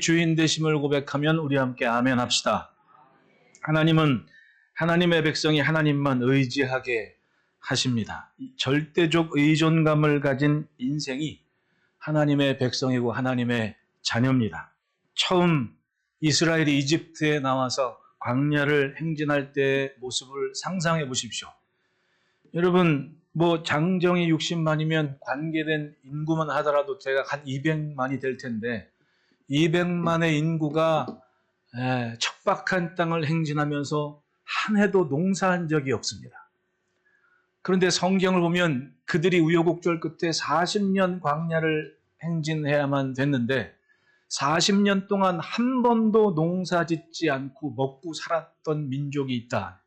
주인 되심을 고백하면 우리 함께 아멘 합시다. 하나님은 하나님의 백성이 하나님만 의지하게 하십니다. 절대적 의존감을 가진 인생이 하나님의 백성이고 하나님의 자녀입니다. 처음 이스라엘이 이집트에 나와서 광야를 행진할 때의 모습을 상상해 보십시오. 여러분, 장정이 60만이면 관계된 인구만 하더라도 대략 한 200만이 될 텐데 200만의 인구가 척박한 땅을 행진하면서 한 해도 농사한 적이 없습니다. 그런데 성경을 보면 그들이 우여곡절 끝에 40년 광야를 행진해야만 됐는데 40년 동안 한 번도 농사 짓지 않고 먹고 살았던 민족이 있다.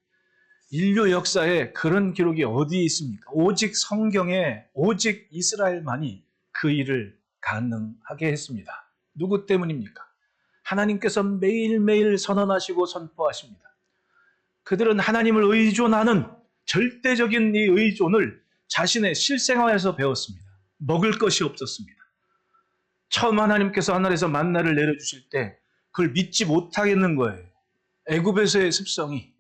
인류 역사에 그런 기록이 어디 있습니까? 오직 성경에 오직 이스라엘만이 그 일을 가능하게 했습니다. 누구 때문입니까? 하나님께서 매일매일 선언하시고 선포하십니다. 그들은 하나님을 의존하는 절대적인 이 의존을 자신의 실생활에서 배웠습니다. 먹을 것이 없었습니다. 처음 하나님께서 하늘에서 만나를 내려주실 때 그걸 믿지 못하겠는 거예요. 애굽에서의 습성이.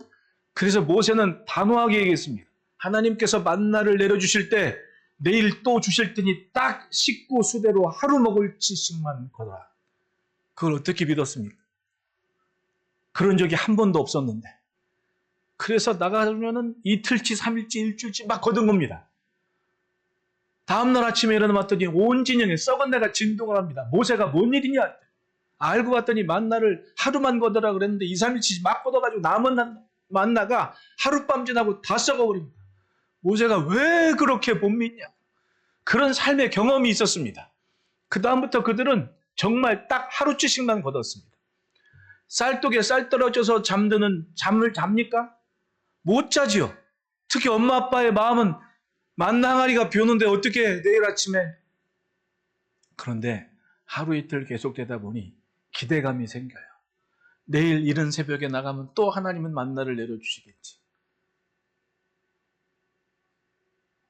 그래서 모세는 단호하게 얘기했습니다. 하나님께서 만나를 내려주실 때 내일 또 주실 테니 딱 식구 수대로 하루 먹을 지식만 거둬라. 그걸 어떻게 믿었습니까? 그런 적이 한 번도 없었는데. 그래서 나가면은 이틀치, 3일치, 일주일치 막 거둔 겁니다. 다음날 아침에 일어나봤더니 온 진영에 썩은 내가 진동을 합니다. 모세가 뭔 일이냐? 알고 봤더니 만나를 하루만 거두라 그랬는데 2, 3일치 막 거둬가지고 남은 만나가 하룻밤 지나고 다 썩어버립니다. 모세가 왜 그렇게 못 믿냐? 그런 삶의 경험이 있었습니다. 그 다음부터 그들은 정말 딱 하루치씩만 거뒀습니다. 쌀독에 쌀 떨어져서 잠드는 잠을 잡니까? 못 자지요. 특히 엄마 아빠의 마음은 만나 항아리가 비 오는데 어떻게 내일 아침에. 그런데 하루 이틀 계속되다 보니 기대감이 생겨요. 내일 이른 새벽에 나가면 또 하나님은 만나를 내려주시겠지.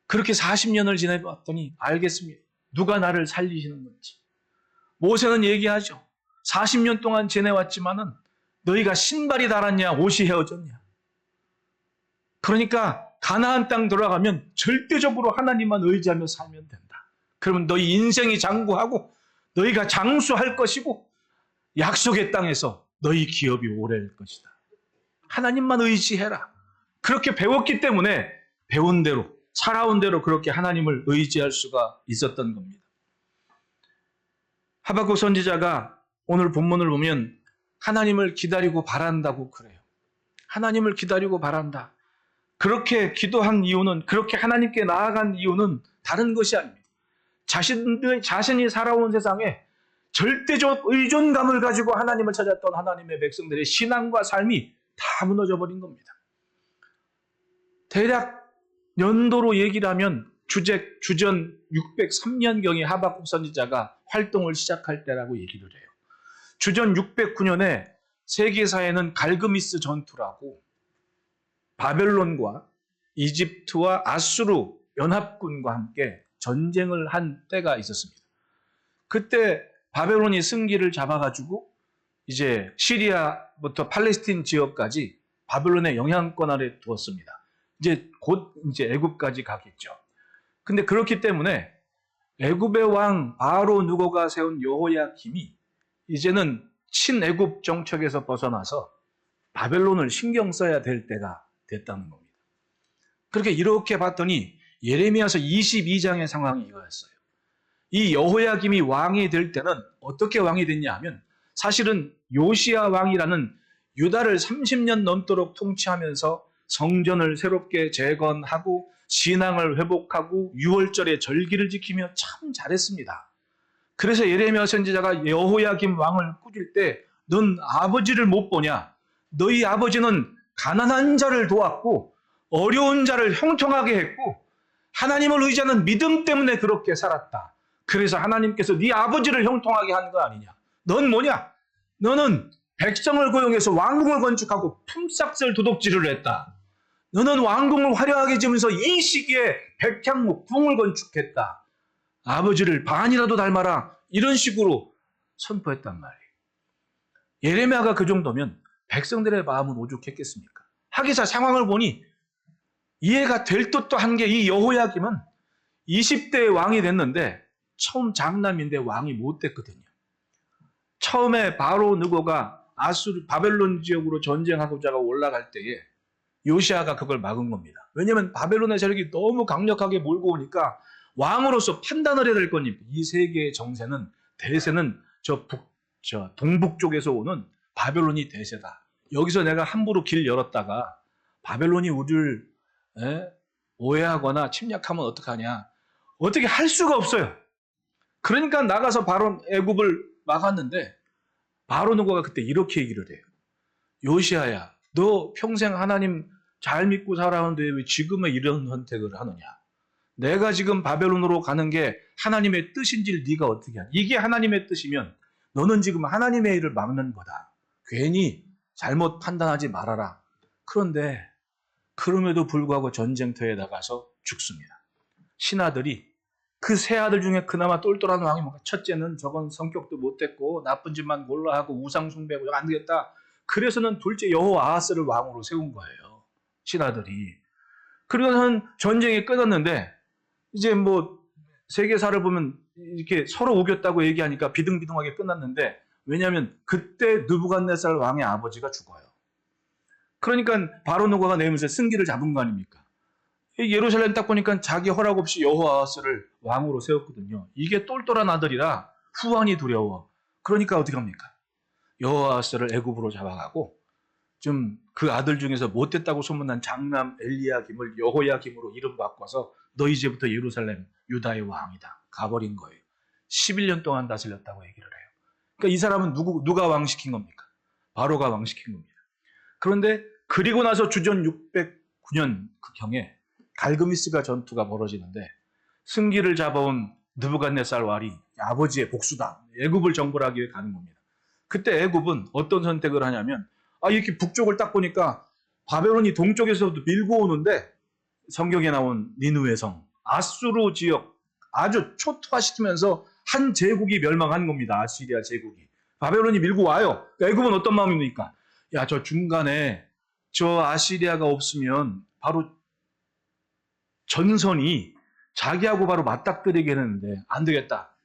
그렇게 40년을 지내봤더니 알겠습니다. 누가 나를 살리시는 건지. 모세는 얘기하죠. 40년 동안 지내왔지만은 너희가 신발이 닳았냐 옷이 헤어졌냐. 그러니까 가나안 땅 들어가면 절대적으로 하나님만 의지하며 살면 된다. 그러면 너희 인생이 장구하고 너희가 장수할 것이고 약속의 땅에서 너희 기업이 오래일 것이다. 하나님만 의지해라. 그렇게 배웠기 때문에 배운 대로 살아온 대로 그렇게 하나님을 의지할 수가 있었던 겁니다. 하박국 선지자가 오늘 본문을 보면 하나님을 기다리고 바란다고 그래요. 하나님을 기다리고 바란다. 그렇게 기도한 이유는, 그렇게 하나님께 나아간 이유는 다른 것이 아닙니다. 자신이 살아온 세상에 절대적 의존감을 가지고 하나님을 찾았던 하나님의 백성들의 신앙과 삶이 다 무너져 버린 겁니다. 대략 연도로 얘기를 하면 주전 603년경에 하박국 선지자가 활동을 시작할 때라고 얘기를 해요. 주전 609년에 세계사에는 갈그미스 전투라고 바벨론과 이집트와 아수르 연합군과 함께 전쟁을 한 때가 있었습니다. 그때 바벨론이 승기를 잡아가지고 이제 시리아부터 팔레스틴 지역까지 바벨론의 영향권 아래 두었습니다. 곧 애굽까지 가겠죠. 근데 그렇기 때문에 애굽의 왕 바로 누고가 세운 여호야김이 이제는 친애굽 정책에서 벗어나서 바벨론을 신경 써야 될 때가 됐다는 겁니다. 그렇게 이렇게 봤더니 예레미야서 22장의 상황이 이거였어요. 이 여호야김이 왕이 될 때는 어떻게 왕이 됐냐 하면 사실은 요시야 왕이라는 유다를 30년 넘도록 통치하면서 성전을 새롭게 재건하고 신앙을 회복하고 유월절에 절기를 지키며 참 잘했습니다. 그래서 예레미야 선지자가 여호야김 왕을 꾸릴 때 넌 아버지를 못 보냐? 너희 아버지는 가난한 자를 도왔고 어려운 자를 형통하게 했고 하나님을 의지하는 믿음 때문에 그렇게 살았다. 그래서 하나님께서 네 아버지를 형통하게 한 거 아니냐? 넌 뭐냐? 너는 백성을 고용해서 왕궁을 건축하고 품삯을 도둑질을 했다. 너는 왕궁을 화려하게 지으면서 이 시기에 백향목 궁을 건축했다. 아버지를 반이라도 닮아라. 이런 식으로 선포했단 말이에요. 예레미야가 그 정도면 백성들의 마음은 오죽했겠습니까? 하기사 상황을 보니 이해가 될 듯도 한 게 이 여호야김은 20대 왕이 됐는데 처음 장남인데 왕이 못 됐거든요. 처음에 바로 느고가 바벨론 지역으로 전쟁하고자 올라갈 때에 요시아가 그걸 막은 겁니다. 왜냐하면 바벨론의 세력이 너무 강력하게 몰고 오니까 왕으로서 판단을 해야 될 겁니다. 이 세계의 정세는 대세는 저 동북 쪽에서 오는 바벨론이 대세다. 여기서 내가 함부로 길 열었다가 바벨론이 우리를 오해하거나 침략하면 어떡하냐. 어떻게 할 수가 없어요. 그러니까 나가서 바로 애굽을 막았는데 바로 누가가 그때 이렇게 얘기를 해요. 요시아야, 너 평생 하나님 잘 믿고 살아왔는데 왜 지금은 이런 선택을 하느냐. 내가 지금 바벨론으로 가는 게 하나님의 뜻인지를 네가 어떻게 하냐. 이게 하나님의 뜻이면 너는 지금 하나님의 일을 막는 거다. 괜히 잘못 판단하지 말아라. 그런데 그럼에도 불구하고 전쟁터에 나가서 죽습니다. 신하들이 그 세 아들 중에 그나마 똘똘한 왕이 뭔가 첫째는 저건 성격도 못됐고 나쁜 짓만 몰라 하고 우상 숭배하고 안 되겠다. 그래서는 둘째 여호아하스를 왕으로 세운 거예요. 신하들이. 그러고는 전쟁이 끝났는데 이제 뭐 세계사를 보면 이렇게 서로 우겼다고 얘기하니까 비등비등하게 끝났는데 왜냐하면 그때 느부갓네살 왕의 아버지가 죽어요. 그러니까 바로 느고가 내면서 승기를 잡은 거 아닙니까? 예루살렘 딱 보니까 자기 허락 없이 여호아하스를 왕으로 세웠거든요. 이게 똘똘한 아들이라 후환이 두려워. 그러니까 어떻게 합니까? 여호아하스를 애굽으로 잡아가고 좀 그 아들 중에서 못됐다고 소문난 장남 엘리야김을 여호야김으로 이름 바꿔서 너 이제부터 예루살렘 유다의 왕이다. 가버린 거예요. 11년 동안 다스렸다고 얘기를 해요. 그러니까 이 사람은 누가 왕시킨 겁니까? 바로가 왕시킨 겁니다. 그런데 그리고 나서 주전 609년 그 경에 갈그미스가 전투가 벌어지는데 승기를 잡아온 느부갓네살 왕이 아버지의 복수다. 애굽을 정벌하기 위해 가는 겁니다. 그때 애굽은 어떤 선택을 하냐면 이렇게 북쪽을 딱 보니까 바벨론이 동쪽에서도 밀고 오는데 성경에 나온 니느웨 성, 아수르 지역 아주 초토화시키면서 한 제국이 멸망한 겁니다. 아시리아 제국이. 바벨론이 밀고 와요. 애굽은 어떤 마음입니까? 야, 저 중간에 저 아시리아가 없으면 바로 전선이 자기하고 바로 맞닥뜨리게 했는데 안 되겠다.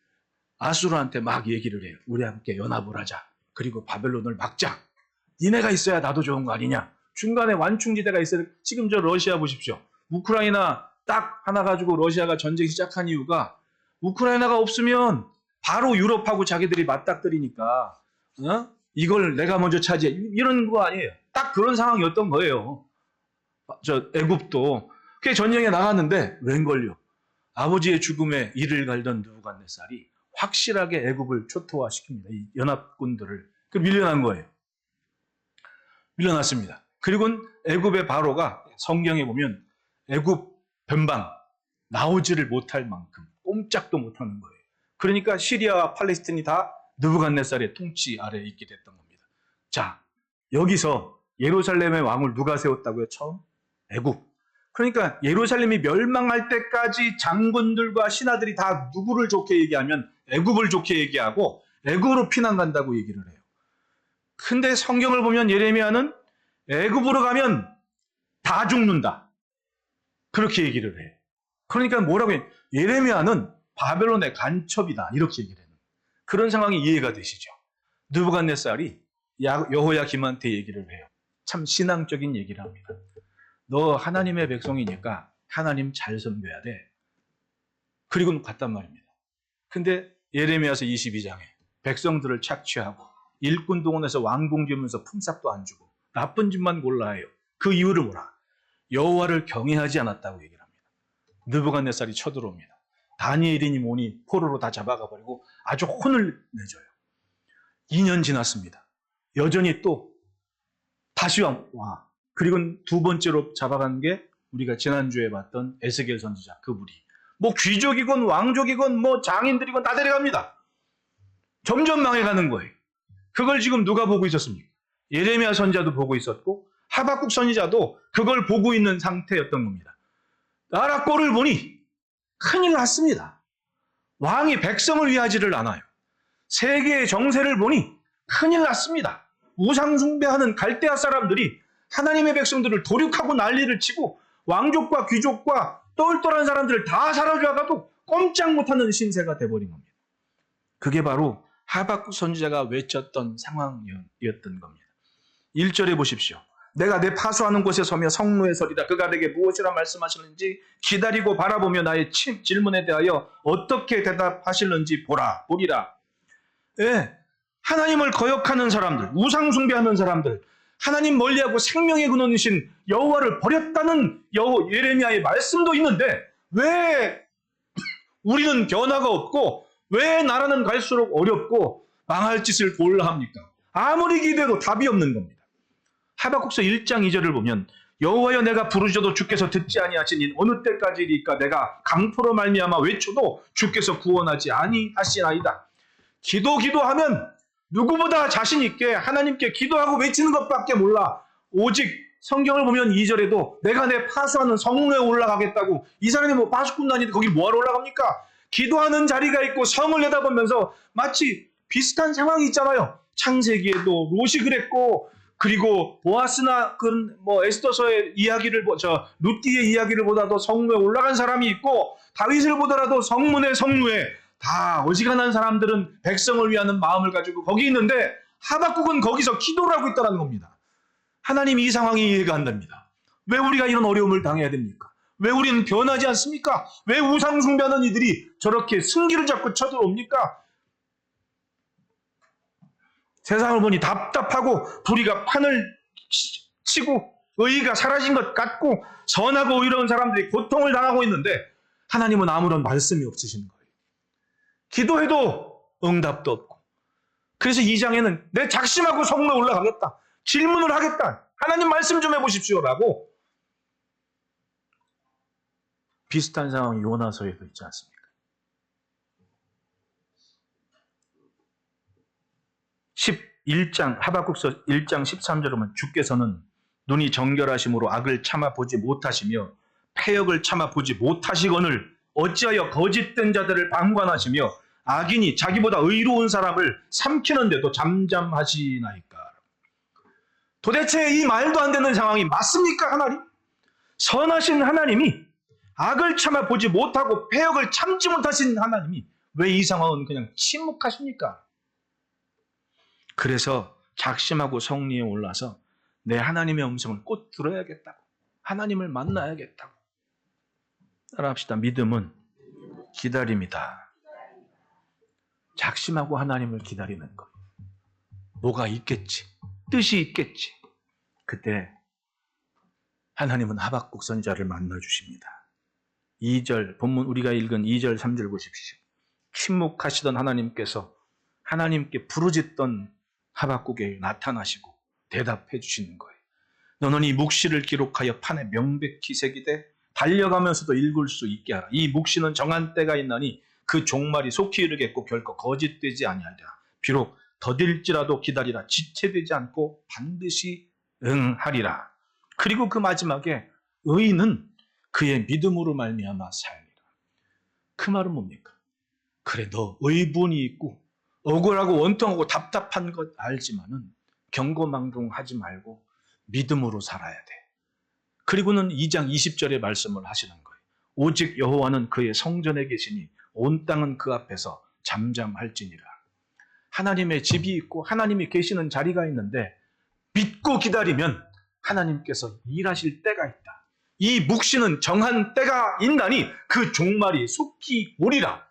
아수르한테 막 얘기를 해요. 우리 함께 연합을 하자. 그리고 바벨론을 막자. 니네가 있어야 나도 좋은 거 아니냐. 중간에 완충지대가 있어야 돼. 지금 저 러시아 보십시오. 우크라이나 딱 하나 가지고 러시아가 전쟁 시작한 이유가 우크라이나가 없으면 바로 유럽하고 자기들이 맞닥뜨리니까 이걸 내가 먼저 차지해. 이런 거 아니에요. 딱 그런 상황이었던 거예요. 저 애굽도. 그게 전쟁에 나갔는데 웬걸요. 아버지의 죽음에 이를 갈던 느부갓네살이 확실하게 애굽을 초토화시킵니다. 이 연합군들을. 그 밀려난 거예요. 밀려났습니다. 그리고 애굽의 바로가 성경에 보면 애굽 변방 나오지를 못할 만큼 꼼짝도 못하는 거예요. 그러니까 시리아와 팔레스틴이 다 느부갓네살의 통치 아래에 있게 됐던 겁니다. 자, 여기서 예루살렘의 왕을 누가 세웠다고요? 처음? 애굽. 그러니까 예루살렘이 멸망할 때까지 장군들과 신하들이 다 누구를 좋게 얘기하면 애굽을 좋게 얘기하고 애굽으로 피난 간다고 얘기를 해요. 근데 성경을 보면 예레미야는 애굽으로 가면 다 죽는다. 그렇게 얘기를 해요. 그러니까 뭐라고 해요? 예레미야는 바벨론의 간첩이다. 이렇게 얘기를 해요. 그런 상황이 이해가 되시죠? 느부갓네살이 여호야김한테 얘기를 해요. 참 신앙적인 얘기를 합니다. 너 하나님의 백성이니까 하나님 잘 섬겨야 돼. 그리고 갔단 말입니다. 근데 예레미야서 22장에 백성들을 착취하고 일꾼 동원해서 왕궁 지으면서 품삯도 안 주고 나쁜 짓만 골라 해요. 그 이유를 뭐라? 여호와를 경외하지 않았다고 얘기를 합니다. 느부갓네살이 쳐들어옵니다. 다니엘이니 뭐니 포로로 다 잡아가 버리고 아주 혼을 내줘요. 2년 지났습니다. 여전히 또 다시 와. 그리고 두 번째로 잡아간 게 우리가 지난주에 봤던 에스겔 선지자 그 무리. 뭐 귀족이건 왕족이건 뭐 장인들이건 다 데려갑니다. 점점 망해가는 거예요. 그걸 지금 누가 보고 있었습니까? 예레미야 선지자도 보고 있었고 하박국 선지자도 그걸 보고 있는 상태였던 겁니다. 나라 꼴을 보니 큰일 났습니다. 왕이 백성을 위하지를 않아요. 세계의 정세를 보니 큰일 났습니다. 우상 숭배하는 갈대아 사람들이 하나님의 백성들을 도륙하고 난리를 치고 왕족과 귀족과 똘똘한 사람들을 다 사로잡아도 꼼짝 못하는 신세가 돼버린 겁니다. 그게 바로 하박국 선지자가 외쳤던 상황이었던 겁니다. 1절에 보십시오. 내가 내 파수하는 곳에 서며 성루에 서리다. 그가 내게 무엇이라 말씀하시는지 기다리고 바라보며 나의 질문에 대하여 어떻게 대답하실는지 보리라. 예, 하나님을 거역하는 사람들, 우상 숭배하는 사람들, 하나님 멀리하고 생명의 근원이신 여호와를 버렸다는 예레미야의 말씀도 있는데 왜 우리는 변화가 없고 왜 나라는 갈수록 어렵고 망할 짓을 골라 합니까? 아무리 기대도 답이 없는 겁니다. 하박국서 1장 2절을 보면 여호와여 내가 부르짖어도 주께서 듣지 아니하시니 어느 때까지리까 내가 강포로 말미암아 외쳐도 주께서 구원하지 아니하시나이다. 기도하면 누구보다 자신 있게 하나님께 기도하고 외치는 것밖에 몰라. 오직 성경을 보면 2절에도 내가 내 파수하는 성루에 올라가겠다고. 이 사람이 뭐 파수꾼도 아닌데 거기 뭐하러 올라갑니까? 기도하는 자리가 있고 성을 내다보면서 마치 비슷한 상황이 있잖아요. 창세기에도 롯이 그랬고, 그리고 보아스나 에스더서의 이야기를 룻기의 이야기를 보다도 성루에 올라간 사람이 있고, 다윗을 보더라도 성문에 성루에 다 어지간한 사람들은 백성을 위하는 마음을 가지고 거기 있는데 하박국은 거기서 기도를 하고 있다는 겁니다. 하나님 이 상황이 이해가 안 됩니다. 왜 우리가 이런 어려움을 당해야 됩니까? 왜 우리는 변하지 않습니까? 왜 우상 숭배하는 이들이 저렇게 승기를 잡고 쳐들어옵니까? 세상을 보니 답답하고 불의가 판을 치고 의의가 사라진 것 같고 선하고 의로운 사람들이 고통을 당하고 있는데 하나님은 아무런 말씀이 없으신 거예요. 기도해도 응답도 없고. 그래서 2장에는 내 작심하고 성로에 올라가겠다. 질문을 하겠다. 하나님 말씀 좀 해보십시오라고. 비슷한 상황이 요나서에도 있지 않습니까? 11장 하박국서 1장 13절에 보면 주께서는 눈이 정결하심으로 악을 참아보지 못하시며 패역을 참아보지 못하시거늘 어찌하여 거짓된 자들을 방관하시며 악인이 자기보다 의로운 사람을 삼키는데도 잠잠하시나이까. 도대체 이 말도 안 되는 상황이 맞습니까? 하나님? 선하신 하나님이 악을 참아보지 못하고 패역을 참지 못하신 하나님이 왜 이 상황은 그냥 침묵하십니까? 그래서 작심하고 성리에 올라서 내 하나님의 음성을 꼭 들어야겠다고, 하나님을 만나야겠다고. 따라합시다. 믿음은 기다림이다. 작심하고 하나님을 기다리는 것. 뭐가 있겠지, 뜻이 있겠지. 그때 하나님은 하박국 선지자를 만나주십니다. 2절, 본문 우리가 읽은 2절 3절 보십시오. 침묵하시던 하나님께서 하나님께 부르짖던 하박국에 나타나시고 대답해 주시는 거예요. 너는 이 묵시를 기록하여 판에 명백히 새기되 달려가면서도 읽을 수 있게 하라. 이 묵시는 정한 때가 있나니 그 종말이 속히 이르겠고 결코 거짓되지 아니하리라. 비록 더딜지라도 기다리라. 지체되지 않고 반드시 응하리라. 그리고 그 마지막에 의인은 그의 믿음으로 말미암아 살리라. 그 말은 뭡니까? 그래, 너 의분이 있고 억울하고 원통하고 답답한 것 알지만은 경고망동하지 말고 믿음으로 살아야 돼. 그리고는 2장 20절의 말씀을 하시는 거예요. 오직 여호와는 그의 성전에 계시니 온 땅은 그 앞에서 잠잠할지니라. 하나님의 집이 있고 하나님이 계시는 자리가 있는데 믿고 기다리면 하나님께서 일하실 때가 있다. 이 묵시는 정한 때가 있나니 그 종말이 속히 오리라.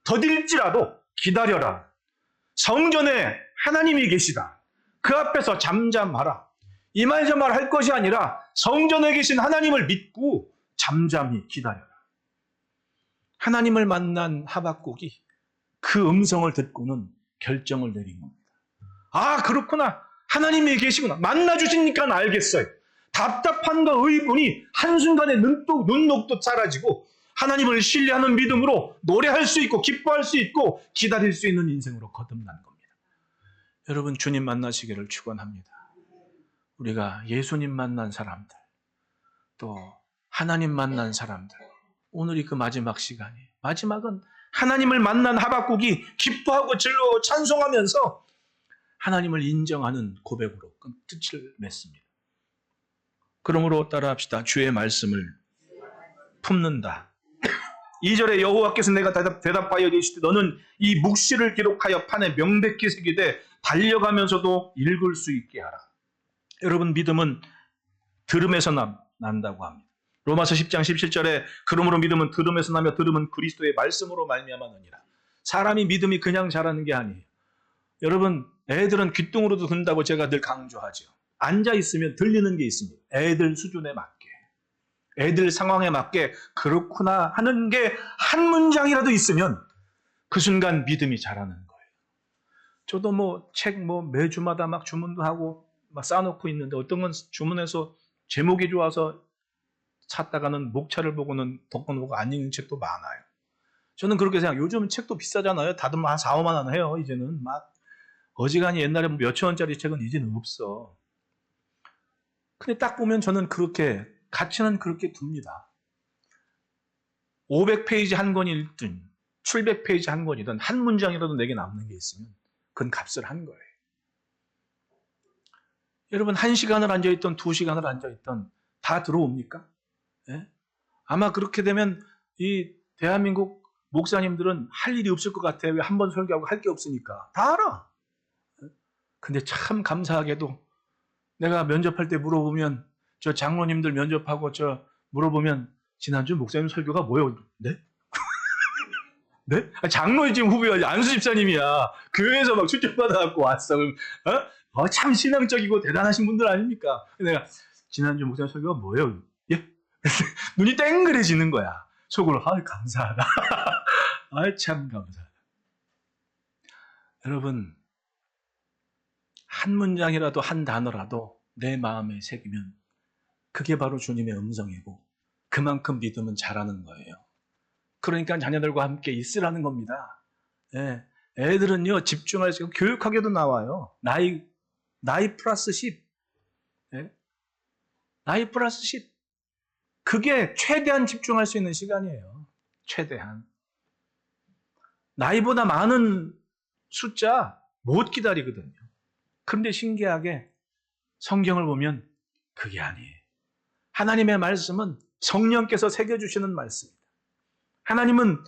더딜지라도 기다려라. 성전에 하나님이 계시다. 그 앞에서 잠잠하라. 이 말 저 말 할 것이 아니라 성전에 계신 하나님을 믿고 잠잠히 기다려라. 하나님을 만난 하박국이 그 음성을 듣고는 결정을 내린 겁니다. 아, 그렇구나. 하나님이 계시구나. 만나주시니까 알겠어요. 답답한 거 의분이 한순간에 눈녹도 사라지고 하나님을 신뢰하는 믿음으로 노래할 수 있고 기뻐할 수 있고 기다릴 수 있는 인생으로 거듭난 겁니다. 여러분, 주님 만나시기를 축원합니다. 우리가 예수님 만난 사람들, 또 하나님 만난 사람들, 오늘이 그 마지막 시간이에요. 마지막은 하나님을 만난 하박국이 기뻐하고 즐거워 찬송하면서 하나님을 인정하는 고백으로 끝을 맺습니다. 그러므로 따라합시다. 주의 말씀을 품는다. 2절에 여호와께서 내가 대답하여 이르시되 너는 이 묵시를 기록하여 판에 명백히 새기되 달려가면서도 읽을 수 있게 하라. 여러분, 믿음은 들음에서 난다고 합니다. 로마서 10장 17절에 그러므로 믿음은 들음에서 나며 들음은 그리스도의 말씀으로 말미암았느니라. 사람이 믿음이 그냥 자라는 게 아니에요. 여러분, 애들은 귓등으로도 듣는다고 제가 늘 강조하죠. 앉아 있으면 들리는 게 있습니다. 애들 수준에 맞게, 애들 상황에 맞게 그렇구나 하는 게 한 문장이라도 있으면 그 순간 믿음이 자라는 거예요. 저도 책 매주마다 막 주문도 하고 막 쌓아놓고 있는데 어떤 건 주문해서 제목이 좋아서 찾다가는 목차를 보고는 덕권 보고 안 읽는 책도 많아요. 저는 그렇게 생각해요. 요즘 책도 비싸잖아요. 다들 한 4, 5만 원 해요. 이제는 막 어지간히 옛날에 몇천 원짜리 책은 이제는 없어. 근데 딱 보면 저는 그렇게 가치는 그렇게 둡니다. 500페이지 한 권이 읽든 700페이지 한 권이든 한 문장이라도 내게 남는 게 있으면 그건 값을 한 거예요. 여러분, 1시간을 앉아있던 2시간을 앉아있던 다 들어옵니까? 예? 아마 그렇게 되면 이 대한민국 목사님들은 할 일이 없을 것 같아요. 왜 한 번 설교하고 할 게 없으니까. 다 알아. 근데 참 감사하게도 내가 면접할 때 물어보면 저 장로님들 면접하고 물어보면 지난주 목사님 설교가 뭐예요? 네? 네? 장로이 지금 후배야. 안수 집사님이야. 교회에서 막 출전받아갖고 왔어. 참 신앙적이고 대단하신 분들 아닙니까? 내가 지난주 목사님 설교가 뭐예요? 예? 눈이 땡그레지는 거야. 속으로 감사하다. 참 감사하다. 여러분, 한 문장이라도 한 단어라도 내 마음에 새기면 그게 바로 주님의 음성이고 그만큼 믿음은 자라는 거예요. 그러니까 자녀들과 함께 있으라는 겁니다. 예. 애들은요, 집중할 수 있고 교육학에도 나와요. 나이 플러스 10. 예? 나이 플러스 10. 그게 최대한 집중할 수 있는 시간이에요. 최대한. 나이보다 많은 숫자 못 기다리거든요. 그런데 신기하게 성경을 보면 그게 아니에요. 하나님의 말씀은 성령께서 새겨주시는 말씀입니다. 하나님은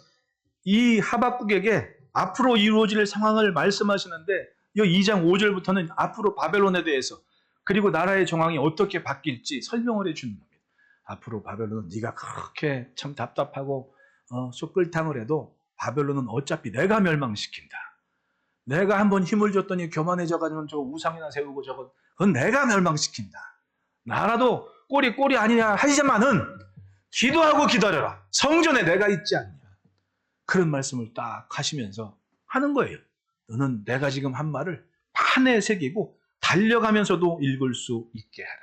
이 하박국에게 앞으로 이루어질 상황을 말씀하시는데 이 2장 5절부터는 앞으로 바벨론에 대해서 그리고 나라의 정황이 어떻게 바뀔지 설명을 해주는 겁니다. 앞으로 바벨론은 네가 그렇게 참 답답하고 숯불탕을 해도 바벨론은 어차피 내가 멸망시킨다. 내가 한번 힘을 줬더니 교만해져가지고 저 우상이나 세우고 그건 내가 멸망시킨다. 나라도 꼴이 아니냐 하지만은 기도하고 기다려라. 성전에 내가 있지 않냐. 그런 말씀을 딱 하시면서 하는 거예요. 너는 내가 지금 한 말을 판에 새기고 달려가면서도 읽을 수 있게 하라.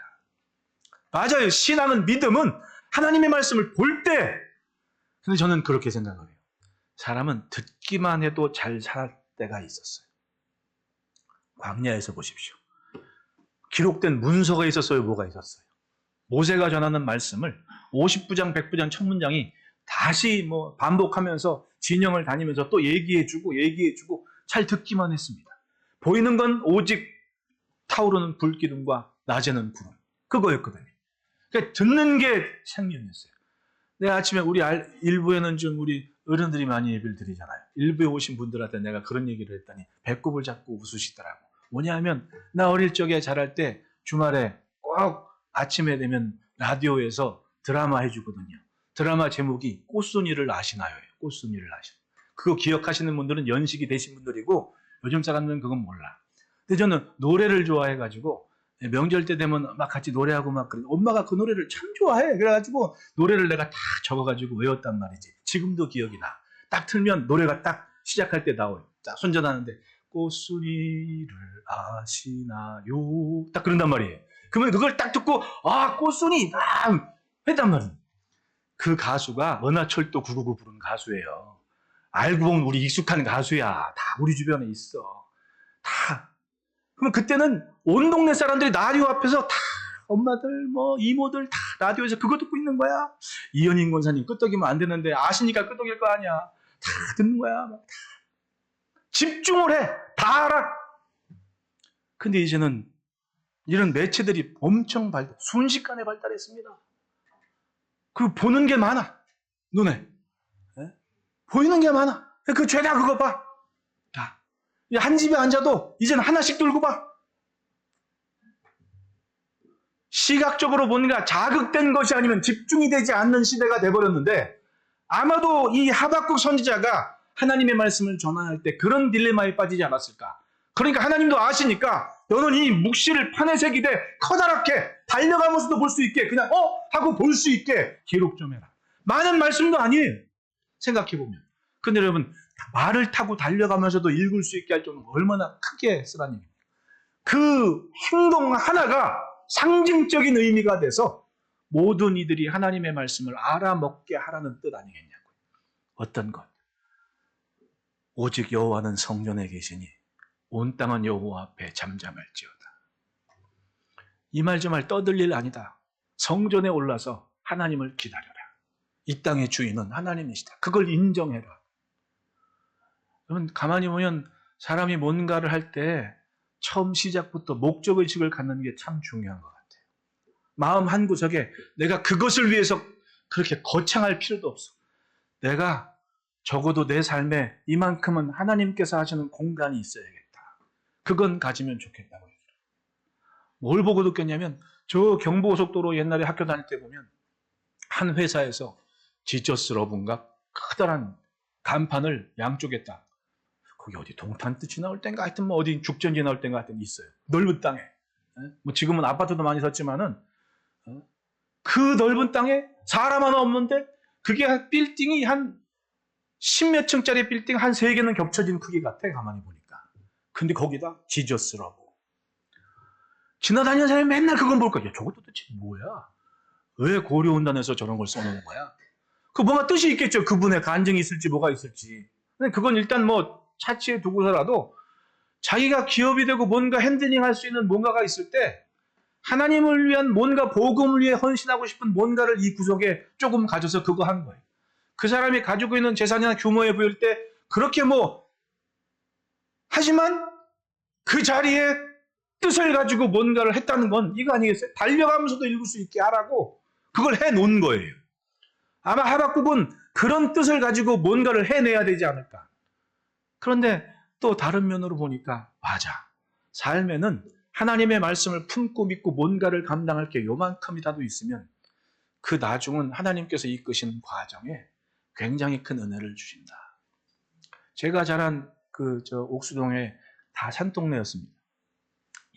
맞아요. 신앙은, 믿음은 하나님의 말씀을 볼 때. 근데 저는 그렇게 생각을 해요. 사람은 듣기만 해도 잘 살 때가 있었어요. 광야에서 보십시오. 기록된 문서가 있었어요? 뭐가 있었어요? 모세가 전하는 말씀을 50부장, 100부장, 1000문장이 다시 반복하면서 진영을 다니면서 또 얘기해주고 잘 듣기만 했습니다. 보이는 건 오직 타오르는 불기둥과 낮에는 구름. 그거였거든요. 그러니까 듣는 게 생명이었어요. 내가 아침에 우리 일부에는 좀 우리 어른들이 많이 예배를 드리잖아요. 일부에 오신 분들한테 내가 그런 얘기를 했더니 배꼽을 잡고 웃으시더라고. 뭐냐면 나 어릴 적에 자랄 때 주말에 꼭 아침에 되면 라디오에서 드라마 해주거든요. 드라마 제목이 꽃순이를 아시나요? 꽃순이를 아시나요? 그거 기억하시는 분들은 연식이 되신 분들이고 요즘 사람들은 그건 몰라. 근데 저는 노래를 좋아해가지고 명절 때 되면 막 같이 노래하고 막 그래. 엄마가 그 노래를 참 좋아해. 그래가지고 노래를 내가 다 적어가지고 외웠단 말이지. 지금도 기억이 나. 딱 틀면 노래가 딱 시작할 때 나와요. 딱 손전하는데 꽃순이를 아시나요? 딱 그런단 말이에요. 그러면 그걸 딱 듣고 꽃순이 했단 말이에요. 그 가수가 은하철도 999 부른 가수예요. 알고 보면 우리 익숙한 가수야. 다 우리 주변에 있어. 다. 그럼 그때는 온 동네 사람들이 라디오 앞에서 다 엄마들 이모들 다 라디오에서 그거 듣고 있는 거야. 이현인 권사님 끄떡이면 안 되는데 아시니까 끄떡일 거 아니야. 다 듣는 거야. 다. 집중을 해. 다 알아. 근데 이제는 이런 매체들이 엄청 순식간에 발달했습니다. 그 보는 게 많아. 눈에. 예? 보이는 게 많아. 그 죄다 그거 봐. 다. 한 집에 앉아도 이제는 하나씩 들고 봐. 시각적으로 뭔가 자극된 것이 아니면 집중이 되지 않는 시대가 돼버렸는데, 아마도 이 하박국 선지자가 하나님의 말씀을 전할 때 그런 딜레마에 빠지지 않았을까. 그러니까 하나님도 아시니까 너는 이 묵시를 판에 새기되 커다랗게 달려가면서도 볼 수 있게 그냥 하고 볼 수 있게 기록 좀 해라. 많은 말씀도 아니에요. 생각해보면. 근데 여러분, 말을 타고 달려가면서도 읽을 수 있게 할 정도로 얼마나 크게 쓰라는 얘기입니까? 그 행동 하나가 상징적인 의미가 돼서 모든 이들이 하나님의 말씀을 알아먹게 하라는 뜻 아니겠냐고요. 어떤 것? 오직 여호와는 성전에 계시니 온 땅은 여호와 앞에 잠잠할지어다. 이 말 저 말 떠들 일 아니다. 성전에 올라서 하나님을 기다려라. 이 땅의 주인은 하나님이시다. 그걸 인정해라. 여러분, 가만히 보면 사람이 뭔가를 할 때 처음 시작부터 목적의식을 갖는 게 참 중요한 것 같아요. 마음 한구석에 내가 그것을 위해서 그렇게 거창할 필요도 없어. 내가 적어도 내 삶에 이만큼은 하나님께서 하시는 공간이 있어야겠다. 그건 가지면 좋겠다고 얘기해요. 뭘 보고 느꼈냐면, 저 경부고속도로 옛날에 학교 다닐 때 보면 한 회사에서 지저스 러브인가 커다란 간판을 양쪽에 딱, 거기 어디 동탄 뜻이 나올 땐가 하여튼 뭐 어디 죽전지 나올 땐가 하여튼 있어요. 넓은 땅에. 뭐 지금은 아파트도 많이 섰지만은 그 넓은 땅에 사람 하나 없는데 그게 한 빌딩이 한 10몇 층짜리 빌딩 한 3개는 겹쳐진 크기 같아, 가만히 보니까. 근데 거기다 지저스라고. 지나다니는 사람이 맨날 그건 볼 거야. 야, 저거 도대체 뭐야? 왜 고려온단에서 저런 걸 써놓은 거야? 그 뭔가 뜻이 있겠죠. 그분의 간증이 있을지 뭐가 있을지. 근데 그건 일단 뭐 차치해 두고서라도 자기가 기업이 되고 뭔가 핸들링 할 수 있는 뭔가가 있을 때 하나님을 위한 뭔가 복음을 위해 헌신하고 싶은 뭔가를 이 구석에 조금 가져서 그거 한 거예요. 그 사람이 가지고 있는 재산이나 규모에 보일 때 그렇게 뭐 하지만 그 자리에 뜻을 가지고 뭔가를 했다는 건 이거 아니겠어요? 달려가면서도 읽을 수 있게 하라고 그걸 해놓은 거예요. 아마 하박국은 그런 뜻을 가지고 뭔가를 해내야 되지 않을까. 그런데 또 다른 면으로 보니까 맞아. 삶에는 하나님의 말씀을 품고 믿고 뭔가를 감당할 게 요만큼이라도 있으면 그 나중은 하나님께서 이끄시는 과정에 굉장히 큰 은혜를 주신다. 제가 자란 옥수동에 다 산동네였습니다.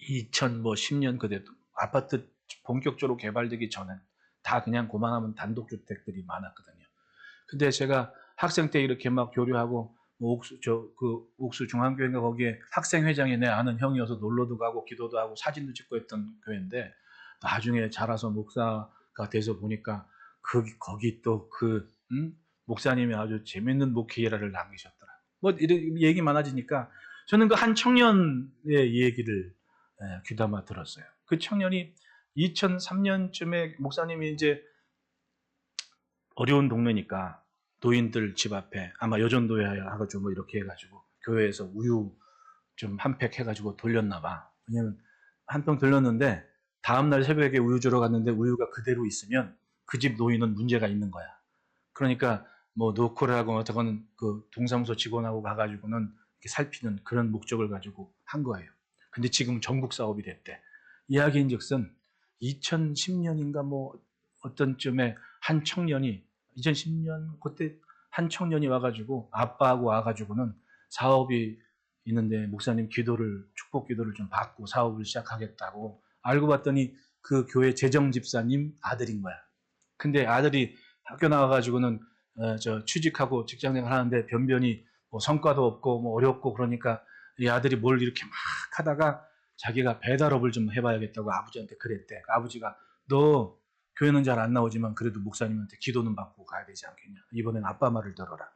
2010년 그때 아파트 본격적으로 개발되기 전엔 다 그냥 고만하면 단독주택들이 많았거든요. 근데 제가 학생 때 이렇게 막 교류하고 옥수 중앙교회인가 거기에 학생회장이 내 아는 형이어서 놀러도 가고 기도도 하고 사진도 찍고 했던 교회인데 나중에 자라서 목사가 돼서 보니까 거기 또 목사님이 아주 재밌는 목회 일화를 남기셨더라. 뭐 이런 얘기 많아지니까 저는 그 한 청년의 얘기를 귀담아 들었어요. 그 청년이 2003년쯤에 목사님이 이제 어려운 동네니까 노인들 집 앞에 아마 여전도에 해가지고 뭐 이렇게 해가지고 교회에서 우유 좀 한 팩 해가지고 돌렸나 봐. 왜냐면 한 병 돌렸는데 다음날 새벽에 우유 주러 갔는데 우유가 그대로 있으면 그 집 노인은 문제가 있는 거야. 그러니까 뭐 노크를 하고 어떻게든 그 동사무소 직원하고 가가지고는 이렇게 살피는 그런 목적을 가지고 한 거예요. 근데 지금 전국 사업이 됐대. 이야기인즉슨 2010년인가 뭐 어떤 쯤에 한 청년이 2010년 그때 한 청년이 와가지고 아빠하고 와가지고는 사업이 있는데 목사님 기도를 축복 기도를 좀 받고 사업을 시작하겠다고 알고 봤더니 그 교회 재정 집사님 아들인 거야. 근데 아들이 학교 나와가지고는 취직하고 직장생활 하는데 변변히 뭐 성과도 없고 뭐 어렵고 그러니까 이 아들이 뭘 이렇게 막 하다가 자기가 배달업을 좀 해봐야겠다고 아버지한테 그랬대. 아버지가 너 교회는 잘 안 나오지만 그래도 목사님한테 기도는 받고 가야 되지 않겠냐. 이번엔 아빠 말을 들어라.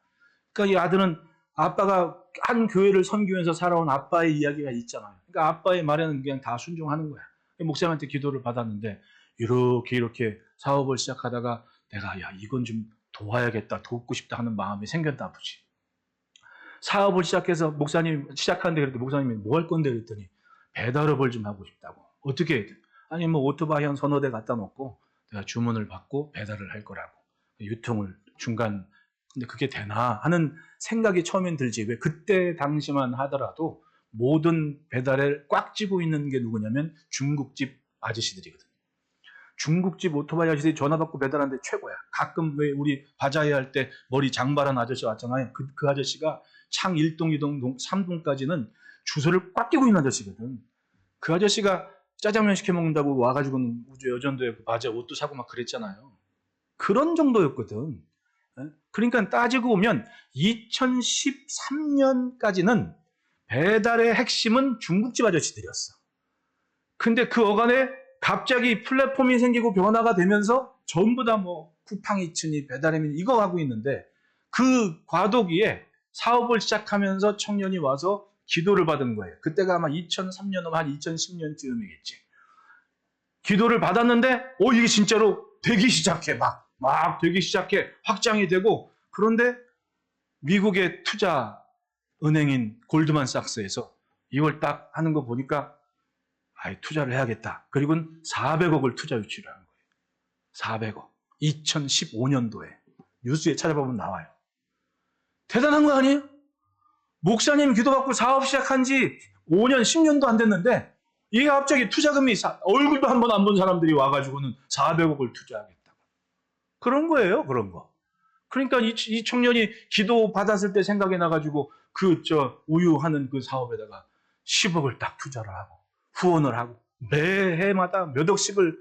그러니까 이 아들은 아빠가 한 교회를 섬기면서 살아온 아빠의 이야기가 있잖아요. 그러니까 아빠의 말에는 그냥 다 순종하는 거야. 목사님한테 기도를 받았는데 이렇게 사업을 시작하다가 내가 이건 좀 도와야겠다, 돕고 싶다 하는 마음이 생겼나 보지. 사업을 시작해서 목사님 시작하는데 그랬더니 목사님이 뭐 할 건데 그랬더니 배달업을 좀 하고 싶다고. 어떻게 해야 돼? 아니 뭐 오토바이 한 서너 대 갖다 놓고 내가 주문을 받고 배달을 할 거라고. 유통을 중간. 근데 그게 되나 하는 생각이 처음엔 들지. 왜 그때 당시만 하더라도 모든 배달을 꽉 쥐고 있는 게 누구냐면 중국집 아저씨들이거든. 중국집 오토바이 아저씨들이 전화 받고 배달하는데 최고야. 가끔 왜 우리 바자회 할 때 머리 장발한 아저씨 왔잖아요. 그 아저씨가 창 1동, 2동, 3동까지는 주소를 꽉 끼고 있는 아저씨거든. 그 아저씨가 짜장면 시켜 먹는다고 와가지고는 우주 여전도에 바자 옷도 사고 막 그랬잖아요. 그런 정도였거든. 그러니까 따지고 보면 2013년까지는 배달의 핵심은 중국집 아저씨들이었어. 근데 그 어간에 갑자기 플랫폼이 생기고 변화가 되면서 전부 다 뭐 쿠팡이츠니 배달의민 이거 하고 있는데 그 과도기에 사업을 시작하면서 청년이 와서 기도를 받은 거예요. 그때가 아마 2003년, 한 2010년쯤이겠지. 기도를 받았는데, 이게 진짜로 되기 시작해. 막 되기 시작해. 확장이 되고, 그런데 미국의 투자 은행인 골드만삭스에서 이걸 딱 하는 거 보니까, 투자를 해야겠다. 그리고는 400억을 투자 유치를 한 거예요. 400억. 2015년도에. 뉴스에 찾아보면 나와요. 대단한 거 아니에요? 목사님 기도받고 사업 시작한 지 5년, 10년도 안 됐는데 이게 갑자기 투자금이 얼굴도 한 번 안 본 사람들이 와가지고는 400억을 투자하겠다고. 그런 거예요, 그런 거. 그러니까 이 청년이 기도 받았을 때 생각이 나가지고 우유하는 그 사업에다가 10억을 딱 투자를 하고 후원을 하고 매해마다 몇 억씩을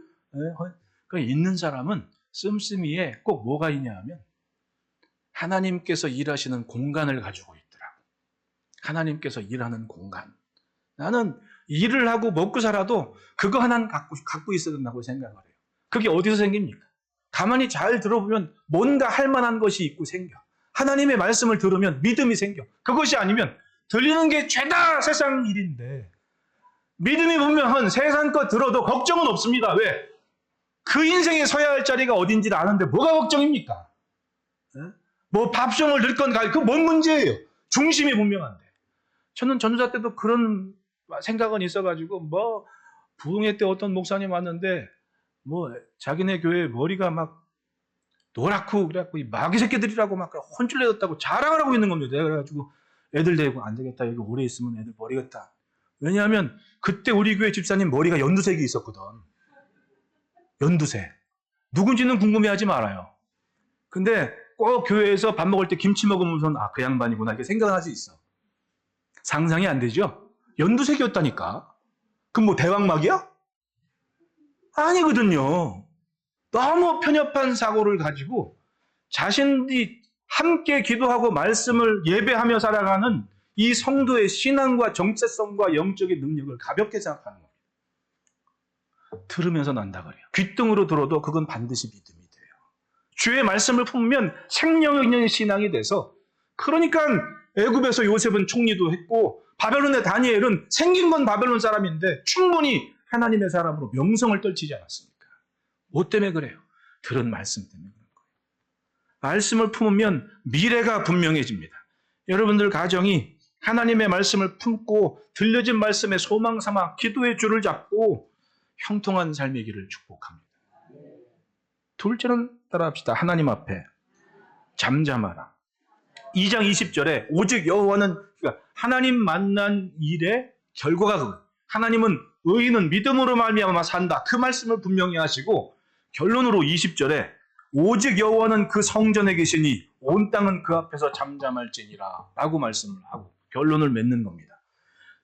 있는 사람은 씀씀이에 꼭 뭐가 있냐 하면 하나님께서 일하시는 공간을 가지고 있더라고. 하나님께서 일하는 공간. 나는 일을 하고 먹고 살아도 그거 하나는 갖고 있어야 된다고 생각을 해요. 그게 어디서 생깁니까? 가만히 잘 들어보면 뭔가 할 만한 것이 있고 생겨. 하나님의 말씀을 들으면 믿음이 생겨. 그것이 아니면 들리는 게 죄다 세상 일인데 믿음이 분명한 세상 거 들어도 걱정은 없습니다. 왜? 그 인생에 서야 할 자리가 어딘지를 아는데 뭐가 걱정입니까? 뭐 밥송을 넣건 그거 뭔 문제예요? 중심이 분명한데. 저는 전도사 때도 그런 생각은 있어가지고 부흥회 때 어떤 목사님 왔는데 자기네 교회 머리가 막 노랗고 그래갖고 이 마귀 새끼들이라고 막 혼쭐내었다고 자랑을 하고 있는 겁니다. 그래가지고 애들 데리고 안 되겠다. 여기 오래 있으면 애들 버리겠다. 왜냐하면 그때 우리 교회 집사님 머리가 연두색이 있었거든. 연두색. 누군지는 궁금해하지 말아요. 근데 꼭 교회에서 밥 먹을 때 김치 먹으면서는 그 양반이구나 이렇게 생각을 할 수 있어. 상상이 안 되죠? 연두색이었다니까. 그럼 대왕마귀야? 아니거든요. 너무 편협한 사고를 가지고 자신이 함께 기도하고 말씀을 예배하며 살아가는 이 성도의 신앙과 정체성과 영적인 능력을 가볍게 생각하는 겁니다. 들으면서 난다 그래요. 귓등으로 들어도 그건 반드시 믿음이 돼요. 주의 말씀을 품으면 생명 있는 신앙이 돼서 그러니까 애굽에서 요셉은 총리도 했고 바벨론의 다니엘은 생긴 건 바벨론 사람인데 충분히 하나님의 사람으로 명성을 떨치지 않았습니까? 뭐 때문에 그래요? 들은 말씀 때문에 그런 거예요. 말씀을 품으면 미래가 분명해집니다. 여러분들 가정이 하나님의 말씀을 품고 들려진 말씀에 소망 삼아 기도의 줄을 잡고 형통한 삶의 길을 축복합니다. 둘째는 따라합시다. 하나님 앞에 잠잠하라. 2장 20절에 오직 여호와는 그러니까 하나님 만난 일의 결과가 그거예요. 하나님은 의인은 믿음으로 말미암아 산다. 그 말씀을 분명히 하시고 결론으로 20절에 오직 여호와는 그 성전에 계시니 온 땅은 그 앞에서 잠잠할지니라 라고 말씀을 하고 결론을 맺는 겁니다.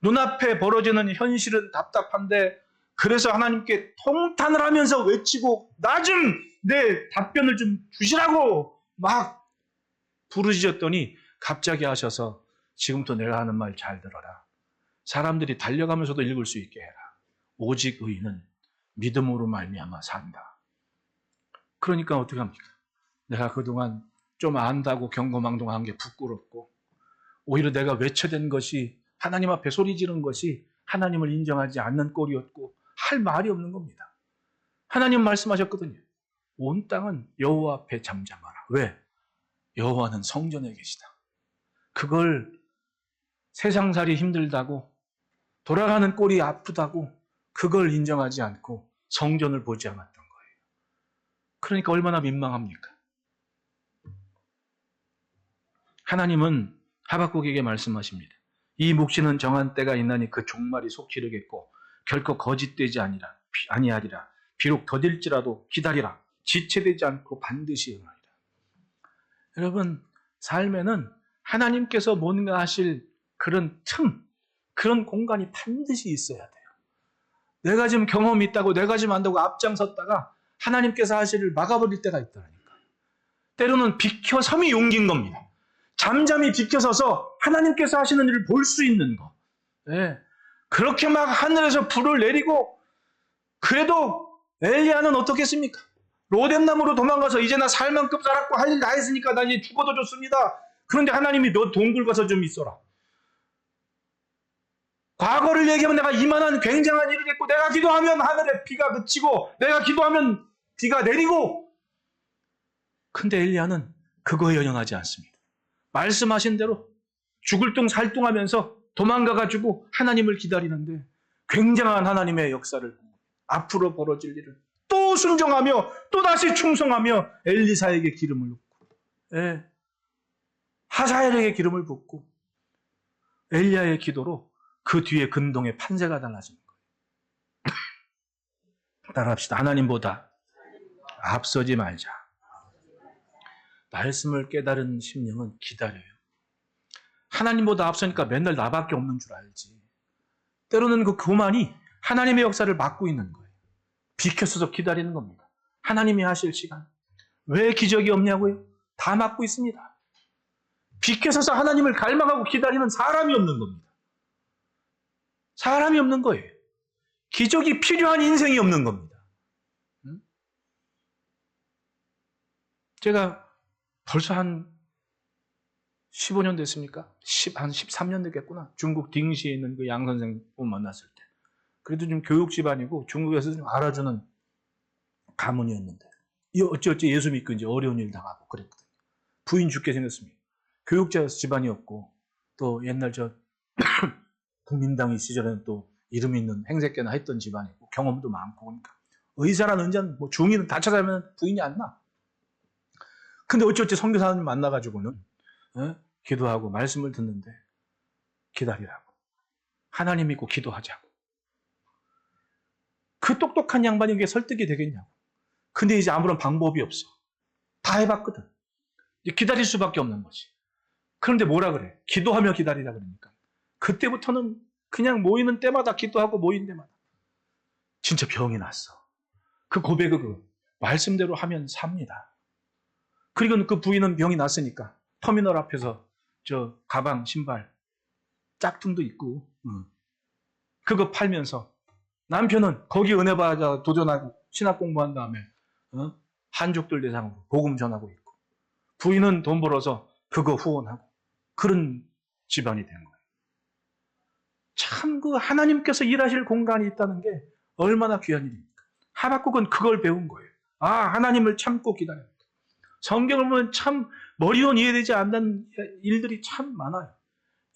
눈앞에 벌어지는 현실은 답답한데 그래서 하나님께 통탄을 하면서 외치고 나 좀 내 답변을 좀 주시라고 막 부르짖었더니 갑자기 하셔서 지금부터 내가 하는 말 잘 들어라. 사람들이 달려가면서도 읽을 수 있게 해라. 오직 의인은 믿음으로 말미암아 산다. 그러니까 어떻게 합니까? 내가 그동안 좀 안다고 경거망동한 게 부끄럽고 오히려 내가 외쳐댄 것이 하나님 앞에 소리 지른 것이 하나님을 인정하지 않는 꼴이었고 할 말이 없는 겁니다. 하나님 말씀하셨거든요. 온 땅은 여호와 앞에 잠잠하라. 왜? 여호와는 성전에 계시다. 그걸 세상살이 힘들다고 돌아가는 꼴이 아프다고 그걸 인정하지 않고 성전을 보지 않았던 거예요. 그러니까 얼마나 민망합니까? 하나님은 하박국에게 말씀하십니다. 이 묵시는 정한 때가 있나니 그 종말이 속 이르겠고 결코 거짓되지 아니하리라. 비록 더딜지라도 기다리라. 지체되지 않고 반드시 응하리라. 여러분, 삶에는 하나님께서 뭔가 하실 그런 틈, 그런 공간이 반드시 있어야 돼요. 내가 지금 경험이 있다고, 내가 지금 안다고 앞장섰다가 하나님께서 하실 일을 막아버릴 때가 있다니까요. 때로는 비켜섬이 용기인 겁니다. 잠잠히 비켜서서 하나님께서 하시는 일을 볼 수 있는 거. 네. 그렇게 막 하늘에서 불을 내리고, 그래도 엘리야는 어떻겠습니까? 로뎀나무로 도망가서 이제 나 살 만큼 살았고 할 일 다 했으니까 나 이제 죽어도 좋습니다. 그런데 하나님이 너 동굴 가서 좀 있어라. 과거를 얘기하면 내가 이만한 굉장한 일을 했고, 내가 기도하면 하늘에 비가 그치고, 내가 기도하면 비가 내리고. 근데 엘리야는 그거에 연연하지 않습니다. 말씀하신 대로 죽을 둥 살 둥 하면서 도망가가지고 하나님을 기다리는데, 굉장한 하나님의 역사를, 앞으로 벌어질 일을 또 순종하며 또 다시 충성하며 엘리사에게 기름을 붓고, 하사엘에게 기름을 붓고, 엘리야의 기도로 그 뒤에 근동의 판세가 달라지는 거예요. 따라합시다. 하나님보다 앞서지 말자. 말씀을 깨달은 심령은 기다려요. 하나님보다 앞서니까 맨날 나밖에 없는 줄 알지. 때로는 그 교만이 하나님의 역사를 막고 있는 거예요. 비켜서서 기다리는 겁니다. 하나님이 하실 시간. 왜 기적이 없냐고요? 다 막고 있습니다. 비켜서서 하나님을 갈망하고 기다리는 사람이 없는 겁니다. 사람이 없는 거예요. 기적이 필요한 인생이 없는 겁니다. 제가 벌써 한 15년 됐습니까? 한 13년 됐겠구나. 중국 딩시에 있는 그 양 선생님 만났을 때. 그래도 좀 교육 집안이고 중국에서 좀 알아주는 가문이었는데, 어찌어찌 예수 믿고 이제 어려운 일 당하고 그랬거든요. 부인 죽게 생겼습니다. 교육자 집안이었고, 또 옛날 국민당 시절에는 또 이름 있는 행색계나 했던 집안이고, 경험도 많고, 그러니까 의사란 은전, 중의는 다 찾아가면 부인이 안 나. 근데 어찌어찌 선교사님 만나가지고는 기도하고 말씀을 듣는데, 기다리라고, 하나님 믿고 기도하자고. 그 똑똑한 양반이 이게 설득이 되겠냐고. 근데 이제 아무런 방법이 없어. 다 해봤거든. 이제 기다릴 수밖에 없는 거지. 그런데 뭐라 그래? 기도하며 기다리라 그러니까. 그때부터는 그냥 모이는 때마다 기도하고 모이는 때마다 진짜 병이 났어. 그 고백을 말씀대로 하면 삽니다. 그리고 그 부인은 병이 났으니까 터미널 앞에서 가방, 신발, 짝퉁도 있고 그거 팔면서, 남편은 거기 은혜받아 도전하고 신학 공부한 다음에 한족들 대상으로 복음 전하고 있고, 부인은 돈 벌어서 그거 후원하고, 그런 집안이 된 거예요. 참 그 하나님께서 일하실 공간이 있다는 게 얼마나 귀한 일입니까? 하박국은 그걸 배운 거예요. 하나님을 참고 기다려야 돼. 성경을 보면 참 머리론 이해되지 않는 일들이 참 많아요.